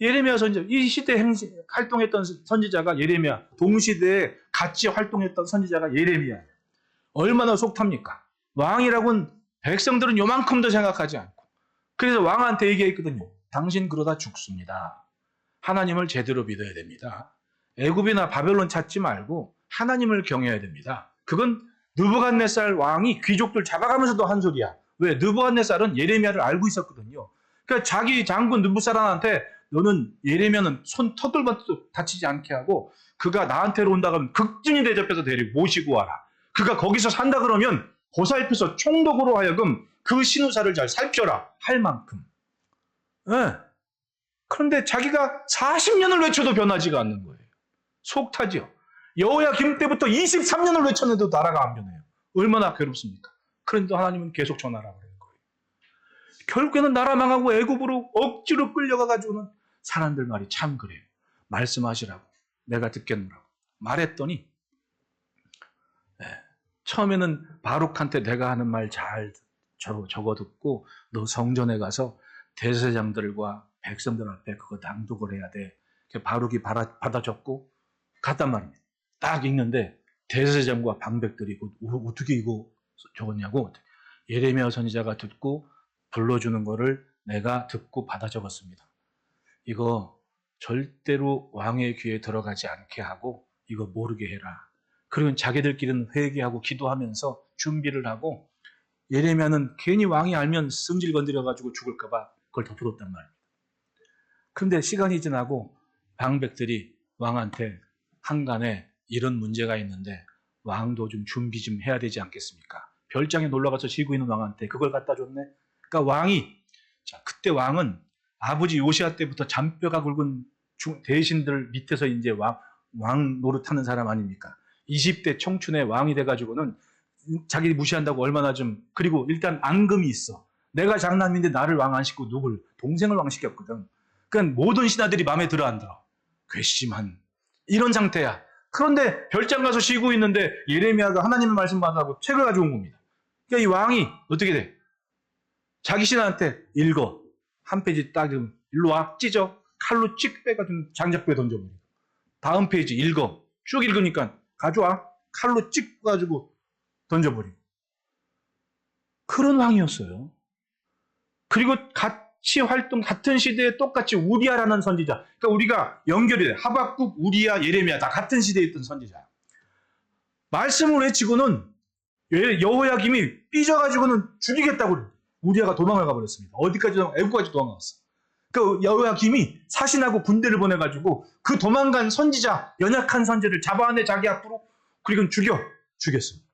예레미야 선지자, 이 시대에 활동했던 선지자가 예레미야, 동시대에 같이 활동했던 선지자가 예레미야예요. 얼마나 속탑니까? 왕이라고는 백성들은 요만큼도 생각하지 않고, 그래서 왕한테 얘기했거든요. 당신 그러다 죽습니다. 하나님을 제대로 믿어야 됩니다. 애굽이나 바벨론 찾지 말고 하나님을 경외해야 됩니다. 그건 느부갓네살 왕이 귀족들 잡아가면서도 한 소리야. 왜? 느부갓네살은 예레미야를 알고 있었거든요. 그러니까 자기 장군 느부사란한테, 너는 예레미야는 손터들만 다치지 않게 하고, 그가 나한테로 온다 그러면 극진히 대접해서 데리고 모시고 와라. 그가 거기서 산다 그러면 보살펴서 총독으로 하여금 그 신우사를 잘 살펴라 할 만큼. 그런데 자기가 40년을 외쳐도 변하지가 않는 거예요. 속 타지요. 여호야김 때부터 23년을 외쳤는데도 나라가 안 변해요. 얼마나 괴롭습니까? 그런데 하나님은 계속 전하라고 그러는 거예요. 결국에는 나라 망하고 애굽으로 억지로 끌려가가지고는 사람들 말이 참 그래요. 말씀하시라고, 내가 듣겠노라고 말했더니, 처음에는 바룩한테 내가 하는 말 잘 적어 듣고, 너 성전에 가서 대제사장들과 백성들 앞에 그거 낭독을 해야 돼. 바룩이 받아 적고 갔단 말입니다. 딱 읽는데 대제사장과 방백들이 어떻게 이거 적었냐고. 예레미야 선지자가 듣고 불러주는 거를 내가 듣고 받아 적었습니다. 이거 절대로 왕의 귀에 들어가지 않게 하고 이거 모르게 해라. 그리고 자기들끼리는 회개하고 기도하면서 준비를 하고, 예레미야는 괜히 왕이 알면 승질 건드려가지고 죽을까 봐 그걸 덮어뒀단 말입니다. 그런데 시간이 지나고 방백들이 왕한테 한간에 이런 문제가 있는데 왕도 좀 준비 좀 해야 되지 않겠습니까? 별장에 놀러가서 쉬고 있는 왕한테 그걸 갖다 줬네. 그러니까 왕이, 자, 그때 왕은 아버지 요시야 때부터 잔뼈가 굵은 대신들 밑에서 이제 왕 노릇하는 사람 아닙니까? 20대 청춘에 왕이 돼가지고는 자기 무시한다고 얼마나 좀, 그리고 일단 앙금이 있어. 내가 장남인데 나를 왕 안 시키고 누굴, 동생을 왕 시켰거든. 그러니까 모든 신하들이 마음에 들어 안 들어. 괘씸한 이런 상태야. 그런데 별장 가서 쉬고 있는데 예레미야가 하나님의 말씀 받아고 책을 가져온 겁니다. 그러니까 이 왕이 어떻게 돼? 자기 신하한테 읽어. 한 페이지 딱 일로 와, 찢어. 칼로 찍 빼가지고 장작부에 던져버려. 다음 페이지 읽어. 쭉 읽으니까 가져와. 칼로 찍어가지고 던져버리고. 그런 왕이었어요. 그리고 같이 같은 시대에 똑같이 우리야라는 선지자. 그러니까 우리가 연결이 돼. 하박국, 우리야, 예레미야 다 같은 시대에 있던 선지자. 말씀을 외치고는 여호야김이 삐져가지고는 죽이겠다고 그래요. 우리야가 도망을 가버렸습니다. 어디까지 애국까지 도망갔어. 그 여호야김이 사신하고 군대를 보내가지고 그 도망간 선지자, 연약한 선지자를 잡아내 자기 앞으로, 그리고 죽였습니다.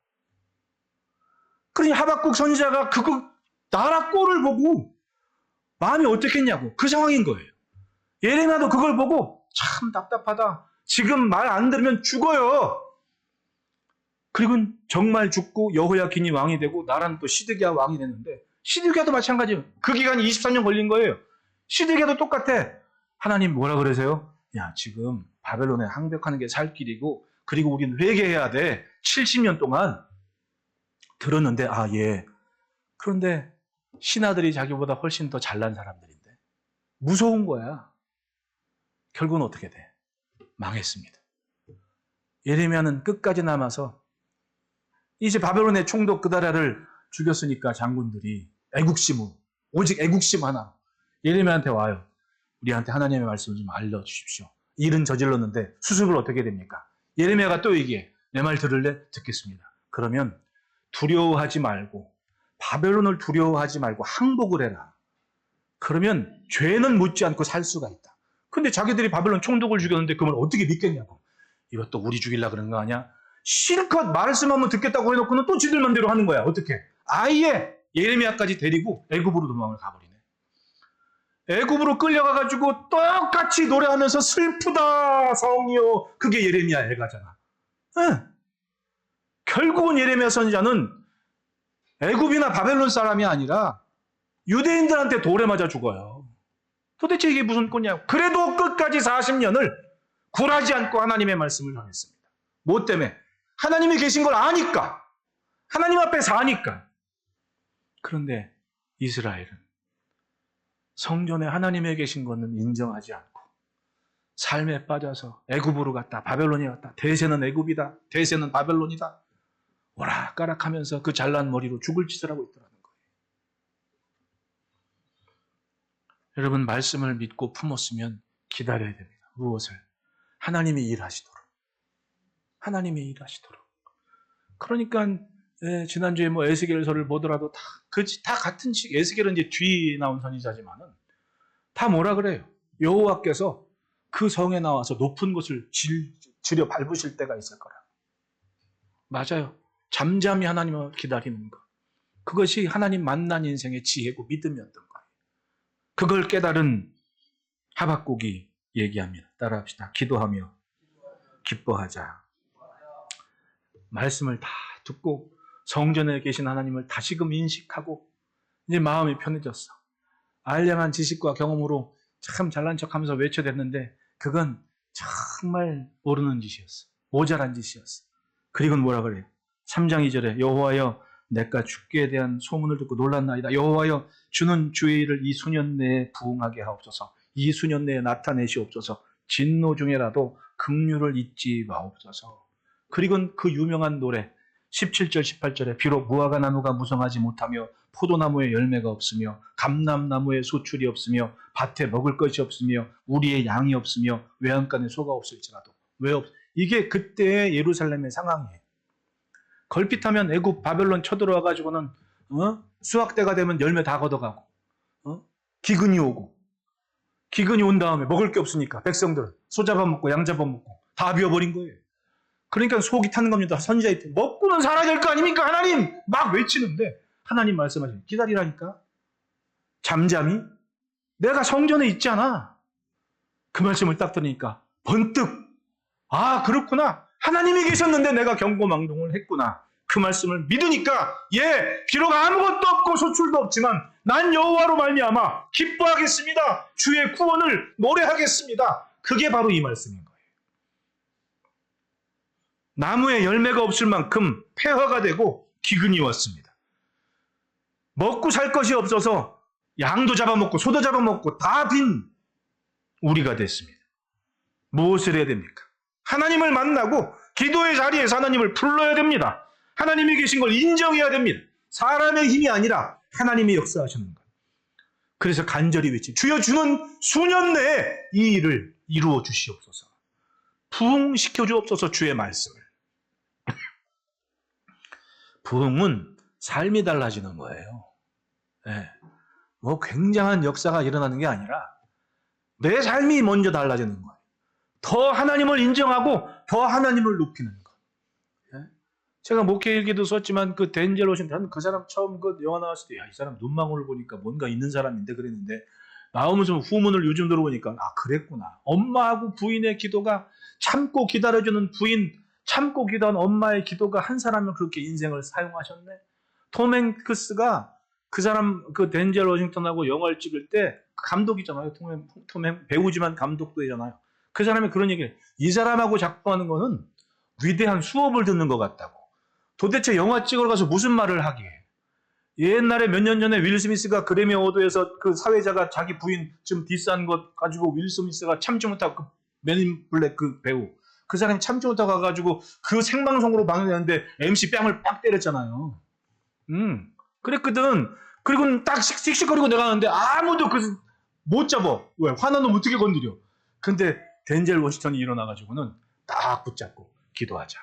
그러니 하박국 선지자가 그거 나라 꼴을 보고 마음이 어떻겠냐고. 그 상황인 거예요. 예레미야도 그걸 보고 참 답답하다. 지금 말 안 들으면 죽어요. 그리고 정말 죽고 여호야긴이 왕이 되고 나라는 또 시드기야 왕이 됐는데, 시드기야도 마찬가지예요. 그 기간이 23년 걸린 거예요. 시드기야도 똑같아. 하나님 뭐라 그러세요? 야, 지금 바벨론에 항복하는 게 살 길이고, 그리고 우리는 회개해야 돼. 70년 동안. 들었는데, 아, 예. 그런데 신하들이 자기보다 훨씬 더 잘난 사람들인데 무서운 거야. 결국은 어떻게 돼? 망했습니다. 예레미야는 끝까지 남아서 이제 바벨론의 총독 그다랴를 죽였으니까 장군들이 오직 애국심 하나 예레미야한테 와요. 우리한테 하나님의 말씀을 좀 알려주십시오. 일은 저질렀는데 수습을 어떻게 됩니까? 예레미야가 또 얘기해. 내 말 들을래? 듣겠습니다. 그러면 두려워하지 말고, 바벨론을 두려워하지 말고 항복을 해라. 그러면 죄는 묻지 않고 살 수가 있다. 근데 자기들이 바벨론 총독을 죽였는데 그걸 어떻게 믿겠냐고. 이것도 우리 죽이려고 그런 거 아니야? 실컷 말씀하면 듣겠다고 해놓고는 또 지들 맘대로 하는 거야. 어떻게? 아예 예레미야까지 데리고 애굽으로 도망을 가버리네. 애굽으로 끌려가가지고 똑같이 노래하면서 슬프다 성이요. 그게 예레미야 애가잖아. 응. 결국은 예레미야 선지자는 애굽이나 바벨론 사람이 아니라 유대인들한테 돌에 맞아 죽어요. 도대체 이게 무슨 꼴이냐고. 그래도 끝까지 40년을 굴하지 않고 하나님의 말씀을 전했습니다. 뭐 때문에? 하나님이 계신 걸 아니까. 하나님 앞에 사니까. 그런데 이스라엘은 성전에 하나님이 계신 것은 인정하지 않고 삶에 빠져서 애굽으로 갔다 바벨론에 갔다. 대세는 애굽이다. 대세는 바벨론이다. 오락가락하면서 그 잘난 머리로 죽을 짓을 하고 있더라는 거예요. 여러분, 말씀을 믿고 품었으면 기다려야 됩니다. 무엇을? 하나님이 일하시도록. 하나님이 일하시도록. 그러니까 지난주에 에스겔서를 보더라도 다 같은 식. 에스겔은 이제 뒤에 나온 선지자지만은 다 뭐라 그래요? 여호와께서 그 성에 나와서 높은 곳을 지려 밟으실 때가 있을 거라. 맞아요. 잠잠히 하나님을 기다리는 것. 그것이 하나님 만난 인생의 지혜고 믿음이었던 거예요. 그걸 깨달은 하박국이 얘기합니다. 따라합시다. 기도하며 기뻐하자. 말씀을 다 듣고 성전에 계신 하나님을 다시금 인식하고 이제 마음이 편해졌어. 알량한 지식과 경험으로 참 잘난 척하면서 외쳐댔는데 그건 정말 모르는 짓이었어. 모자란 짓이었어. 그리고 뭐라 그래요? 3장 2절에 여호와여 내가 죽게 대한 소문을 듣고 놀랐나이다. 여호와여 주는 주의 일을 이 수년 내에 부응하게 하옵소서. 이 수년 내에 나타내시옵소서. 진노 중에라도 긍휼을 잊지 마옵소서. 그리고 그 유명한 노래 17절 18절에 비록 무화과 나무가 무성하지 못하며 포도나무에 열매가 없으며 감람나무에 소출이 없으며 밭에 먹을 것이 없으며 우리의 양이 없으며 외양간에 소가 없을지라도 이게 그때의 예루살렘의 상황이에요. 걸핏하면 애굽 바벨론 쳐들어와 가지고는 수확 때가 되면 열매 다 걷어가고 기근이 오고 기근이 온 다음에 먹을 게 없으니까 백성들은 소 잡아먹고 양 잡아먹고 다 비워버린 거예요. 그러니까 속이 타는 겁니다. 선지자한테 먹고는 살아야 될 거 아닙니까 하나님 막 외치는데 하나님 말씀하시는 기다리라니까. 잠잠히 내가 성전에 있잖아. 그 말씀을 딱 들으니까 번뜩 아 그렇구나. 하나님이 계셨는데 내가 경고망동을 했구나. 그 말씀을 믿으니까 비록 아무것도 없고 소출도 없지만 난 여호와로 말미암아 기뻐하겠습니다. 주의 구원을 노래하겠습니다. 그게 바로 이 말씀인 거예요. 나무에 열매가 없을 만큼 폐허가 되고 기근이 왔습니다. 먹고 살 것이 없어서 양도 잡아먹고 소도 잡아먹고 다 빈 우리가 됐습니다. 무엇을 해야 됩니까? 하나님을 만나고 기도의 자리에서 하나님을 불러야 됩니다. 하나님이 계신 걸 인정해야 됩니다. 사람의 힘이 아니라 하나님이 역사하시는 것. 그래서 간절히 외치 주여 주는 수년 내에 이 일을 이루어 주시옵소서. 부흥시켜 주옵소서. 주의 말씀을. 부흥은 삶이 달라지는 거예요. 뭐 굉장한 역사가 일어나는 게 아니라 내 삶이 먼저 달라지는 거예요. 더 하나님을 인정하고 더 하나님을 높이는 것. 제가 목회 일기도 썼지만 그 덴젤 워싱턴 그 사람 처음 그 영화 나왔을 때 이 사람 눈망울을 보니까 뭔가 있는 사람인데 그랬는데 나오면서 후문을 요즘 들어보니까 그랬구나. 엄마하고 부인의 기도가 참고 기다려주는 부인 참고 기도한 엄마의 기도가 한 사람을 그렇게 인생을 사용하셨네. 톰 행크스가 그 사람 그 덴젤 워싱턴하고 영화를 찍을 때 감독이잖아요. 톰 배우지만 감독도 되잖아요. 그 사람이 그런 얘기를 이 사람하고 작품하는 거는 위대한 수업을 듣는 것 같다고. 도대체 영화 찍으러 가서 무슨 말을 하기에. 옛날에 몇 년 전에 윌 스미스가 그래미 어워드에서 그 사회자가 자기 부인 좀 디스한 것 가지고 윌 스미스가 참지 못하고 그 맨인 블랙 그 배우 그 사람이 참지 못하고 가가지고 그 생방송으로 방송했는데 MC 뺨을 빡 때렸잖아요. 그랬거든. 그리고 딱 씩씩거리고 내가는데 아무도 못 잡아. 왜? 화난 놈 어떻게 건드려? 근데 덴젤 워싱턴이 일어나가지고는 딱 붙잡고 기도하자.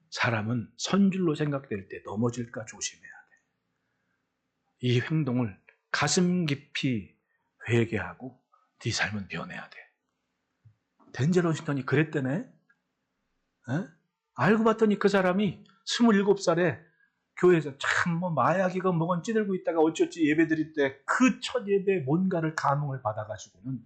사람은 선줄로 생각될 때 넘어질까 조심해야 돼. 이 행동을 가슴 깊이 회개하고 네 삶은 변해야 돼. 덴젤 워싱턴이 그랬대네. 알고 봤더니 그 사람이 27살에 교회에서 참 마약이건 뭐건 찌들고 있다가 어찌어찌 예배 드릴 때 그 첫 예배에 뭔가를 감흥을 받아가지고는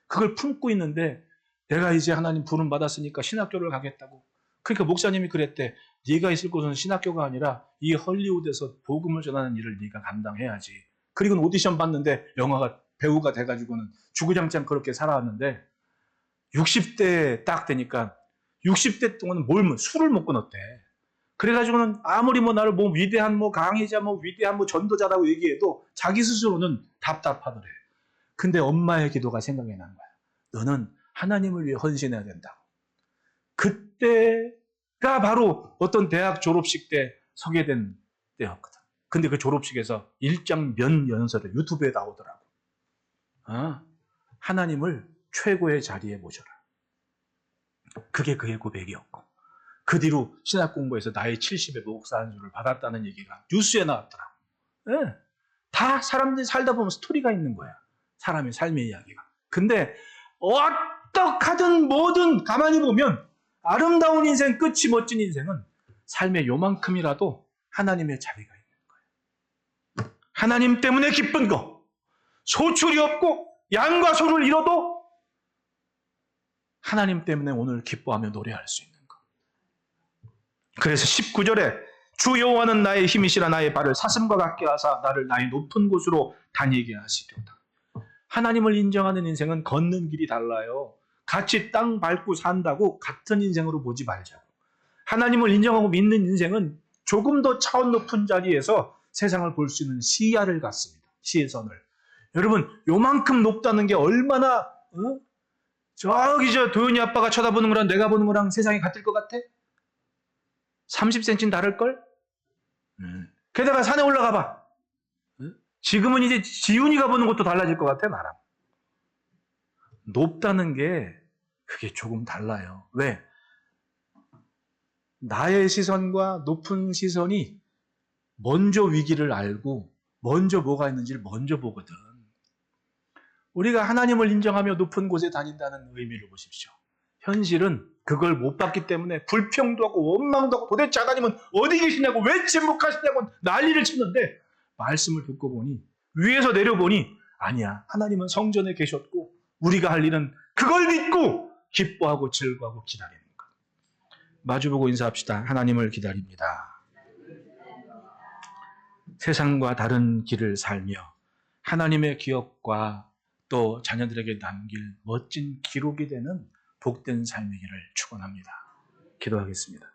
그걸 품고 있는데 내가 이제 하나님 부름 받았으니까 신학교를 가겠다고. 그러니까 목사님이 그랬대. 네가 있을 곳은 신학교가 아니라 이 헐리우드에서 복음을 전하는 일을 네가 감당해야지. 그리고 오디션 봤는데 영화가 배우가 돼가지고는 주구장창 그렇게 살아왔는데 60대 딱 되니까 60대 동안은 술을 못 끊었대. 그래가지고는 아무리 나를 위대한 강의자 위대한 전도자라고 얘기해도 자기 스스로는 답답하더래. 근데 엄마의 기도가 생각이 난 거야. 너는 하나님을 위해 헌신해야 된다고. 그때가 바로 어떤 대학 졸업식 때 서게 된 때였거든. 근데 그 졸업식에서 일장 연설을 유튜브에 나오더라고. 하나님을 최고의 자리에 모셔라. 그게 그의 고백이었고 그 뒤로 신학 공부에서 나이 70에 목사 안수를 받았다는 얘기가 뉴스에 나왔더라고. 다 사람들이 살다 보면 스토리가 있는 거야. 사람의 삶의 이야기가. 근데 어떡하든 뭐든 가만히 보면 아름다운 인생, 끝이 멋진 인생은 삶의 요만큼이라도 하나님의 자리가 있는 거예요. 하나님 때문에 기쁜 거. 소출이 없고 양과 소를 잃어도 하나님 때문에 오늘 기뻐하며 노래할 수 있는 거. 그래서 19절에 주 여호와는 나의 힘이시라 나의 발을 사슴과 같게 하사 나를 나의 높은 곳으로 다니게 하시리로다. 하나님을 인정하는 인생은 걷는 길이 달라요. 같이 땅 밟고 산다고 같은 인생으로 보지 말자고. 하나님을 인정하고 믿는 인생은 조금 더 차원 높은 자리에서 세상을 볼 수 있는 시야를 갖습니다. 시선을. 여러분 요만큼 높다는 게 얼마나 저기 저 도윤이 아빠가 쳐다보는 거랑 내가 보는 거랑 세상이 같을 것 같아? 30cm는 다를걸? 게다가 산에 올라가 봐. 지금은 이제 지훈이가 보는 것도 달라질 것 같아, 나랑. 높다는 게 그게 조금 달라요. 왜? 나의 시선과 높은 시선이 먼저 위기를 알고 먼저 뭐가 있는지를 먼저 보거든. 우리가 하나님을 인정하며 높은 곳에 다닌다는 의미를 보십시오. 현실은 그걸 못 봤기 때문에 불평도 하고 원망도 하고 도대체 하나님은 어디 계시냐고 왜 침묵하시냐고 난리를 치는데 말씀을 듣고 보니 위에서 내려보니 아니야. 하나님은 성전에 계셨고 우리가 할 일은 그걸 믿고 기뻐하고 즐거워하고 기다리는 것. 마주보고 인사합시다. 하나님을 기다립니다. 세상과 다른 길을 살며 하나님의 기억과 또 자녀들에게 남길 멋진 기록이 되는 복된 삶이기를 축원합니다. 기도하겠습니다.